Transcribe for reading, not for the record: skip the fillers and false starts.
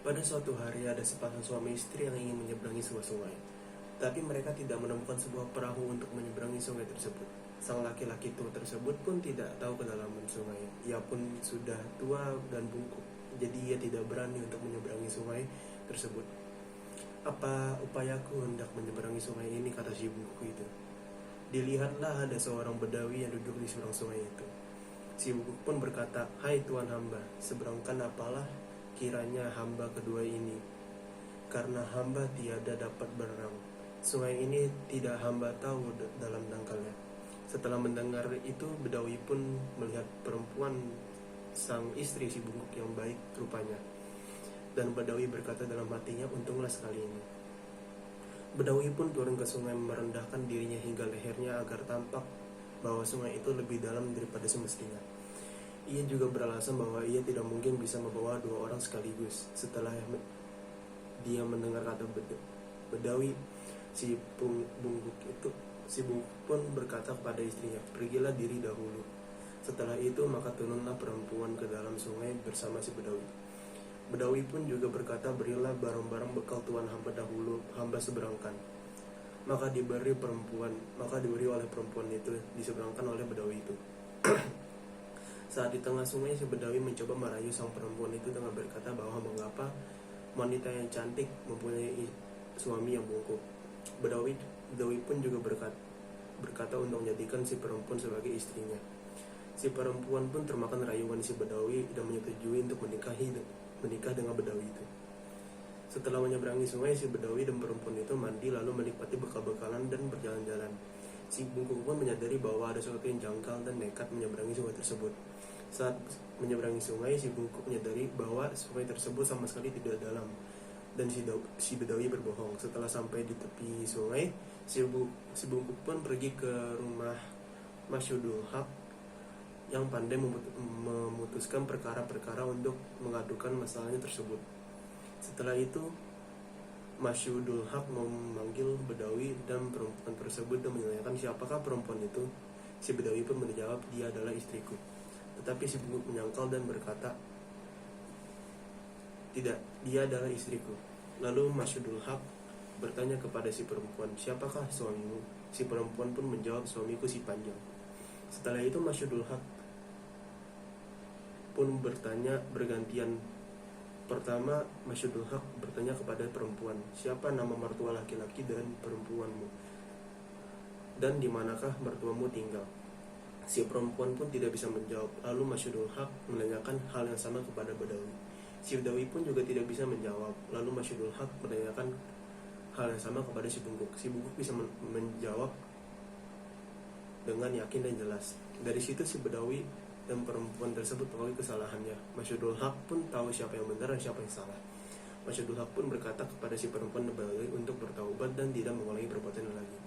Pada suatu hari ada sepasang suami istri yang ingin menyeberangi sebuah sungai. Tapi mereka tidak menemukan sebuah perahu untuk menyeberangi sungai tersebut. Sang laki-laki tua tersebut pun tidak tahu kedalaman sungai. Ia pun sudah tua dan bungkuk, jadi ia tidak berani untuk menyeberangi sungai tersebut. "Apa upayaku hendak menyeberangi sungai ini?" kata si bungkuk itu. "Dilihatlah, ada seorang Bedawi yang duduk di seberang sungai itu." Si bungkuk pun berkata, "Hai tuan hamba, seberangkan apalah kiranya hamba kedua ini, karena hamba tiada dapat berenang. Sungai ini tidak hamba tahu dalam dangkalnya." Setelah mendengar itu, Bedawi pun melihat perempuan sang istri si bungkuk yang baik rupanya. Dan Bedawi berkata dalam hatinya, "Untunglah sekali ini." Bedawi pun turun ke sungai, merendahkan dirinya hingga lehernya agar tampak bahwa sungai itu lebih dalam daripada semestinya. Ia juga beralasan bahwa ia tidak mungkin bisa membawa dua orang sekaligus. Setelah dia mendengar kata Bedawi, si bungkuk pun berkata kepada istrinya, "Pergilah diri dahulu." Setelah itu maka turunlah perempuan ke dalam sungai bersama si Bedawi. Bedawi pun juga berkata, "Berilah barang-barang bekal tuan hamba dahulu, hamba seberangkan." Maka diberi oleh perempuan itu, diseberangkan oleh Bedawi itu. Saat di tengah sungai, si Bedawi mencoba merayu sang perempuan itu dengan berkata bahwa mengapa wanita yang cantik mempunyai suami yang bungkuk. Bedawi pun juga berkata untuk menjadikan si perempuan sebagai istrinya. Si perempuan pun termakan rayuan si Bedawi dan menyetujui untuk menikah dengan Bedawi itu. Setelah menyeberangi sungai, si Bedawi dan perempuan itu mandi lalu menikmati bekal-bekalan dan berjalan-jalan. Si bungkuk pun menyadari bahwa ada sesuatu yang janggal dan nekat menyeberangi sungai tersebut. Saat menyeberangi sungai, si bungkuk menyadari bahwa sungai tersebut sama sekali tidak dalam, dan si Bedawi berbohong. Setelah sampai di tepi sungai, si bungkuk pun pergi ke rumah Masyudul Haq yang pandai memutuskan perkara-perkara untuk mengadukan masalahnya tersebut. Setelah itu, Masyudul Haq memanggil Bedawi dan perempuan tersebut dan menanyakan siapakah perempuan itu. Si Bedawi pun menjawab, "Dia adalah istriku." Tetapi si bungkuk menyangkal dan berkata, "Tidak, dia adalah istriku." Lalu Masyudul Haq bertanya kepada si perempuan, "Siapakah suamimu?" Si perempuan pun menjawab, "Suamiku si Panjang." Setelah itu Masyudul Haq pun bertanya bergantian. Pertama, Masyudul Haq bertanya kepada perempuan, "Siapa nama mertua laki-laki dan perempuanmu? Dan di manakah mertuamu tinggal?" Si perempuan pun tidak bisa menjawab. Lalu Masyudul Haq menanyakan hal yang sama kepada Bedawi. Si Bedawi pun juga tidak bisa menjawab. Lalu Masyudul Haq menanyakan hal yang sama kepada si bungkuk. Si bungkuk bisa menjawab dengan yakin dan jelas. Dari situ si Bedawi dan perempuan tersebut mengakui kesalahannya. Masyudul Haq pun tahu siapa yang benar dan siapa yang salah. Masyudul Haq pun berkata kepada si perempuan dan Bedawi untuk bertaubat dan tidak mengulangi perbuatannya lagi.